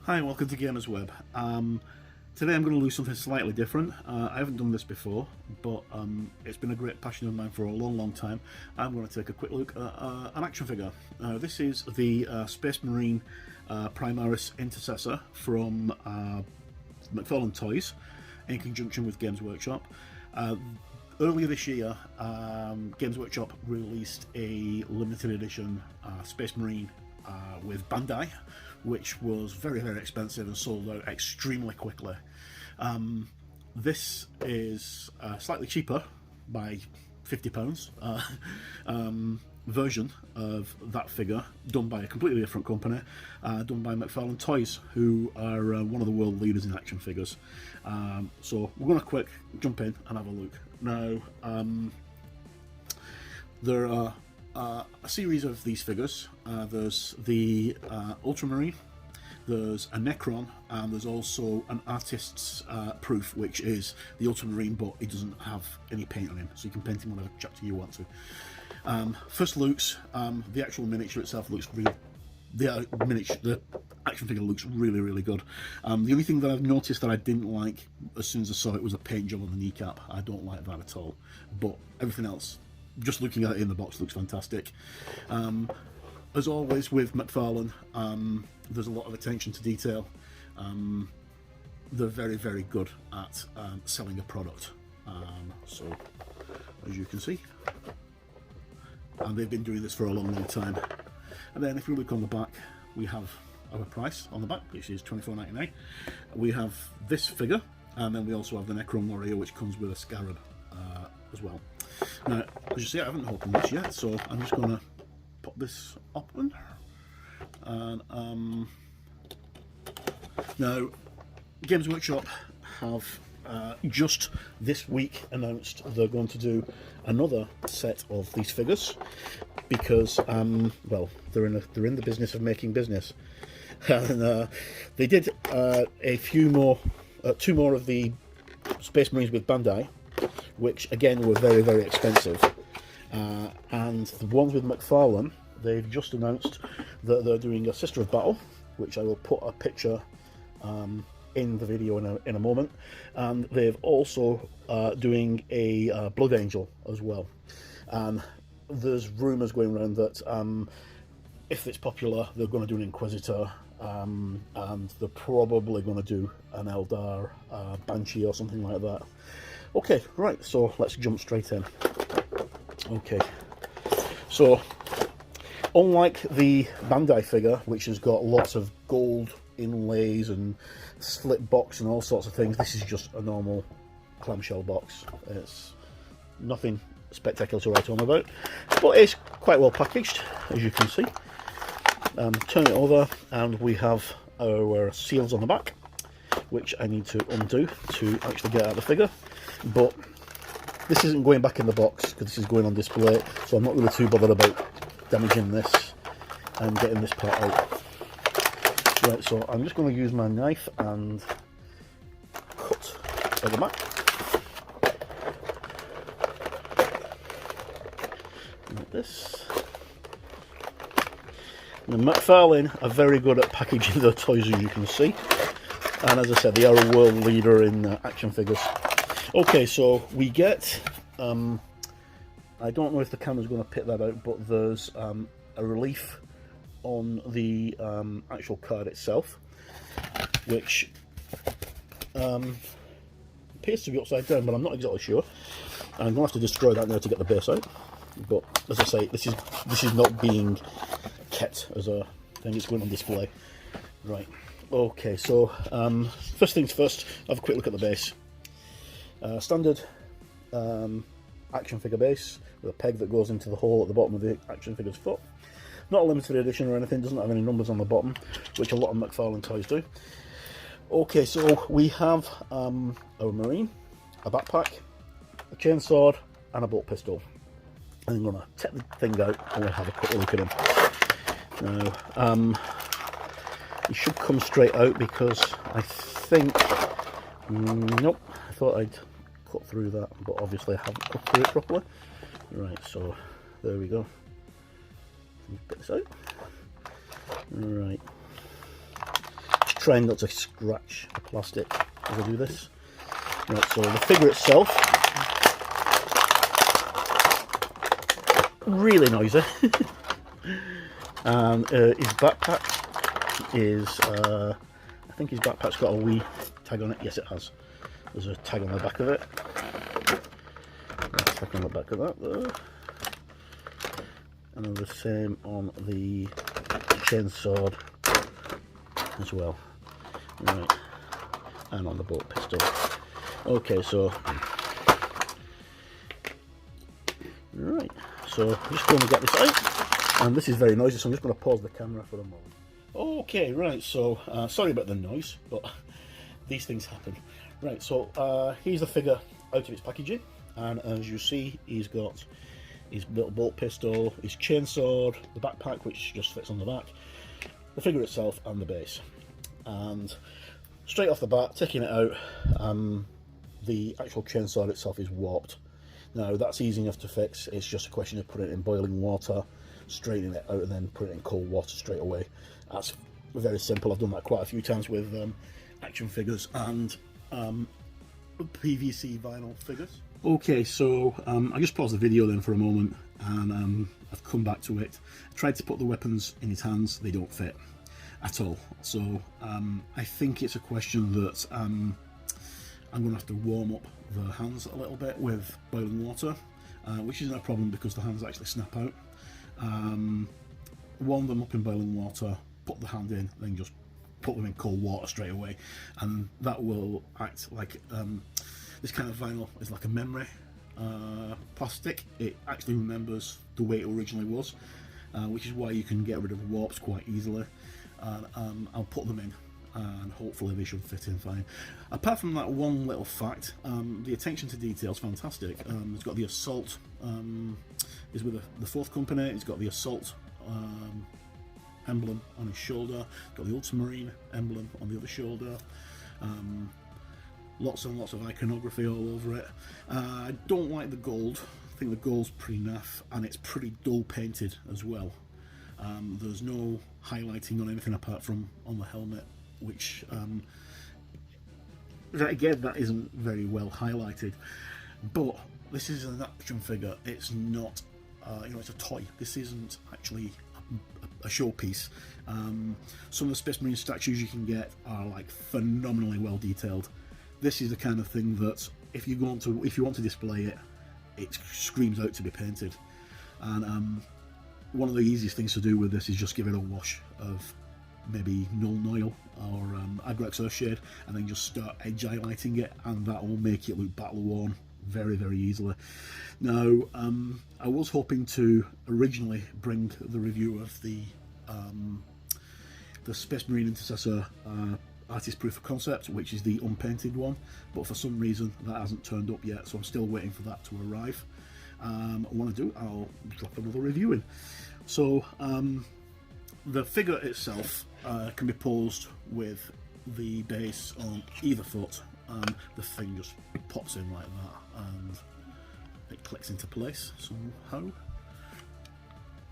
Hi and welcome to Gamers Web. Today I'm going to do something slightly different. I haven't done this before, but it's been a great passion of mine for a long time. I'm going to take a quick look at an action figure. This is the Marine Primaris Intercessor from McFarlane Toys in conjunction with Games Workshop. Earlier this year, Games Workshop released a limited edition Space Marine with Bandai, which was very expensive and sold out extremely quickly. This is slightly cheaper by £50 version of that figure, done by a completely different company, done by McFarlane Toys, who are one of the world leaders in action figures. So we're going to quick jump in and have a look. Now, there are a series of these figures. There's the Ultramarine, there's a Necron, and there's also an artist's proof, which is the Ultramarine, but it doesn't have any paint on him, so you can paint him whatever chapter you want to. First looks, the actual miniature itself looks really, the action figure looks really good. The only thing that I've noticed that I didn't like as soon as I saw it was a paint job on the kneecap. I don't like that at all, but everything else, just looking at it in the box, looks fantastic. As always with McFarlane, there's a lot of attention to detail. They're very good at selling a product. So, as you can see, and they've been doing this for a long time. And then if you look on the back, we have our price on the back, which is $24.99. We have this figure, and then we also have the Necron Warrior, which comes with a scarab as well. Now, as you see, I haven't opened this yet, so I'm just going to pop this open. And now, Games Workshop have just this week announced they're going to do another set of these figures because, well, they're in the business of making business, and they did a few more, two more of the Space Marines with Bandai, which again were very expensive, and the ones with McFarlane, they've just announced that they're doing a Sister of Battle, which I will put a picture in the video in a moment, and they've also doing a Blood Angel as well. And there's rumours going around that if it's popular, they're going to do an Inquisitor, and they're probably going to do an Eldar Banshee or something like that. Okay, right, so let's jump straight in. Okay, so unlike the Bandai figure, which has got lots of gold inlays and slit box and all sorts of things, this is just a normal clamshell box. It's nothing spectacular to write home about, but it's quite well packaged, as you can see. Turn it over, and we have our seals on the back, which I need to undo to actually get out the figure. But this isn't going back in the box because this is going on display, so I'm not really too bothered about damaging this and getting this part out. Right, so I'm just going to use my knife and cut at the back. Like this. Now, McFarlane are very good at packaging their toys, as you can see. And as I said, they are a world leader in action figures. Okay, so we get, I don't know if the camera's going to pick that out, but there's a relief on the actual card itself, which appears to be upside down, but I'm not exactly sure. I'm going to have to destroy that now to get the base out. But as I say, this is not being kept as a thing, it's going on display. Right. Okay, so first things first, have a quick look at the base. Standard action figure base with a peg that goes into the hole at the bottom of the action figure's foot. Not a limited edition or anything, doesn't have any numbers on the bottom, which a lot of McFarlane toys do. Okay, so we have our Marine, a backpack, a chainsword, and a bolt pistol. And I'm going to take the thing out and we'll have a quick look at him. Now, it should come straight out because I think, nope, I thought I'd cut through that, but obviously I haven't cut through it properly. Right, so there we go. Get this out. Right. trying not to scratch the plastic as I do this. Right, so the figure itself, really noisy. And his backpack is, I think his backpack's got a wee tag on it. Yes, it has. There's a tag on the back of it. Tag on the back of that there. And then the same on the chainsword as well. Right. And on the bolt pistol. Okay, so right. So I'm just going to get this out. And this is very noisy, so I'm just going to pause the camera for a moment. Okay, right, so sorry about the noise, but these things happen. Right, so here's the figure out of its packaging, and as you see, he's got his little bolt pistol, his chainsword, the backpack which just fits on the back, the figure itself and the base. And straight off the bat, taking it out, the actual chainsword itself is warped. Now that's easy enough to fix, it's just a question of putting it in boiling water, straightening it out and then putting it in cold water straight away. That's very simple. I've done that quite a few times with action figures and PVC vinyl figures. Okay, so I just paused the video then for a moment and I've come back to it. I tried to put the weapons in his hands, they don't fit at all. So I think it's a question that I'm going to have to warm up the hands a little bit with boiling water, which isn't a problem because the hands actually snap out. Warm them up in boiling water, put the hand in, then just put them in cold water straight away, and that will act like this kind of vinyl is like a memory plastic. It actually remembers the way it originally was, which is why you can get rid of warps quite easily. And I'll put them in and hopefully they should fit in fine. Apart from that one little fact, the attention to detail is fantastic. It's got the Assault, is with the 4th company. It's got the Assault emblem on his shoulder, got the Ultramarine emblem on the other shoulder, lots and lots of iconography all over it. I don't like the gold. I think the gold's pretty naff and it's pretty dull painted as well. There's no highlighting on anything apart from on the helmet, which again, that isn't very well highlighted. But this is an action figure, it's not it's a toy. This isn't actually a showpiece. Some of the Space Marine statues you can get are like phenomenally well detailed. This is the kind of thing that if you want to display it, it screams out to be painted. And one of the easiest things to do with this is just give it a wash of maybe Null Oil or Agrax Earthshade, and then just start edge highlighting it, and that will make it look battle worn very, very easily. Now, I was hoping to originally bring the review of the Space Marine Intercessor artist proof of concept, which is the unpainted one, but for some reason that hasn't turned up yet, so I'm still waiting for that to arrive. When I do, I'll drop another review in. So the figure itself can be posed with the base on either foot, and the thing just pops in like that and it clicks into place somehow.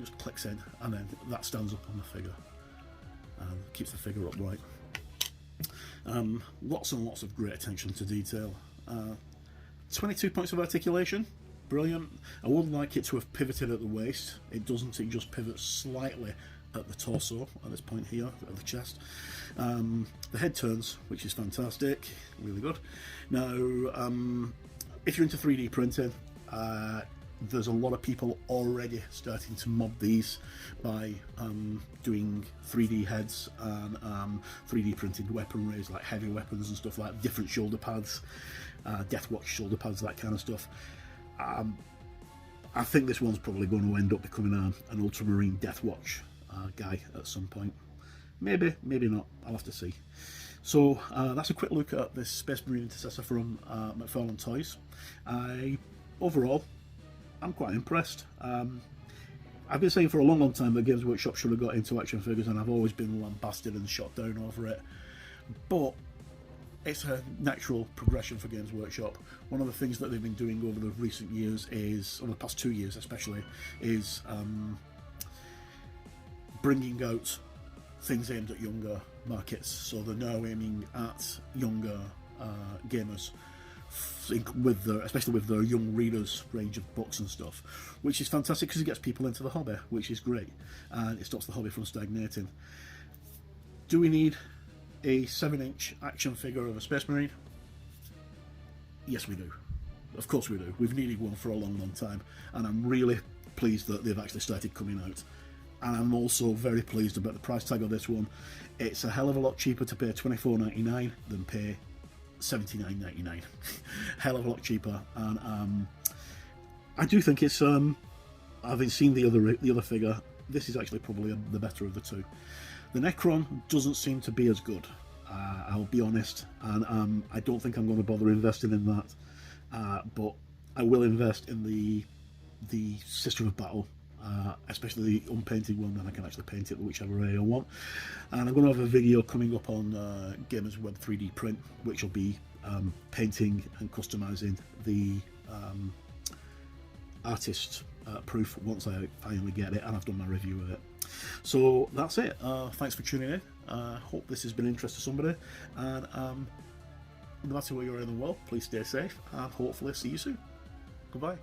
Just clicks in and then that stands up on the figure and keeps the figure upright. Lots and lots of great attention to detail. 22 points of articulation, brilliant. I would like it to have pivoted at the waist. It doesn't, it just pivots slightly at the torso at this point here, at the chest. The head turns, which is fantastic, really good. Now, if you're into 3D printing, there's a lot of people already starting to mod these by doing 3D heads and 3D printed weaponries like heavy weapons and stuff like different shoulder pads, Deathwatch shoulder pads, that kind of stuff. I think this one's probably going to end up becoming an Ultramarine Deathwatch guy at some point. Maybe, maybe not, I'll have to see. So that's a quick look at this Space Marine Intercessor from McFarlane Toys. Overall, I'm quite impressed. I've been saying for a long time that Games Workshop should have got into action figures, and I've always been lambasted and shot down over it. But it's a natural progression for Games Workshop. One of the things that they've been doing over the recent years is, over the past 2 years especially, is bringing out things aimed at younger markets, so they're now aiming at younger gamers, especially with their young readers range of books and stuff, which is fantastic because it gets people into the hobby, which is great, and it stops the hobby from stagnating. Do we need a 7-inch action figure of a Space Marine? Yes, we do. Of course we do. We've needed one for a long time, and I'm really pleased that they've actually started coming out. And I'm also very pleased about the price tag of this one. It's a hell of a lot cheaper to pay $24.99 than pay $79.99. Hell of a lot cheaper, and I do think it's having seen the other figure, this is actually probably the better of the two. The Necron doesn't seem to be as good, I'll be honest, and I don't think I'm going to bother investing in that, but I will invest in the Sister of Battle, especially the unpainted one, and I can actually paint it whichever way I want. And I'm going to have a video coming up on Gamers Web 3D print, which will be painting and customizing the artist proof once I finally get it and I've done my review of it. So that's it. Thanks for tuning in. Hope this has been of interest to somebody, and no matter where you're in the world, please stay safe and hopefully see you soon. Goodbye.